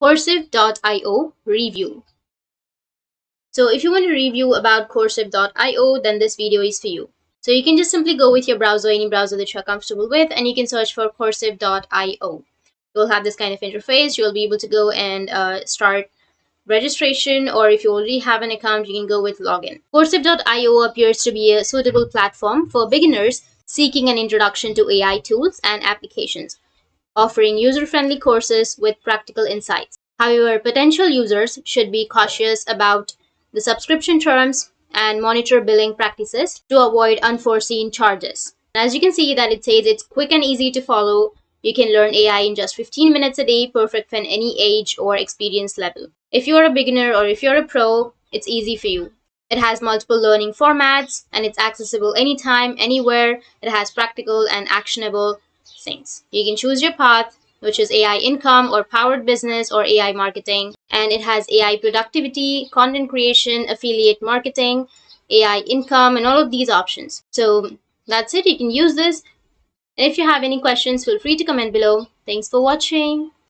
coursiv.io review. So if you want to review about coursiv.io, then this video is for you. So you can just simply go with your browser, any browser that you're comfortable with, and you can search for coursiv.io. You'll have this kind of interface. You'll be able to go and start registration, or if you already have an account, you can go with login. Coursiv.io appears to be a suitable platform for beginners seeking an introduction to AI tools and applications, offering user-friendly courses with practical insights. However, potential users should be cautious about the subscription terms and monitor billing practices to avoid unforeseen charges. As you can see that it says it's quick and easy to follow. You can learn AI in just 15 minutes a day, perfect for any age or experience level. If you're a beginner or if you're a pro, it's easy for you. It has multiple learning formats and it's accessible anytime, anywhere. It has practical and actionable things. You can choose your path, which is AI income or powered business or AI marketing. And it has AI productivity, content creation, affiliate marketing, AI income, and all of these options. So that's it. You can use this. And if you have any questions, feel free to comment below. Thanks for watching.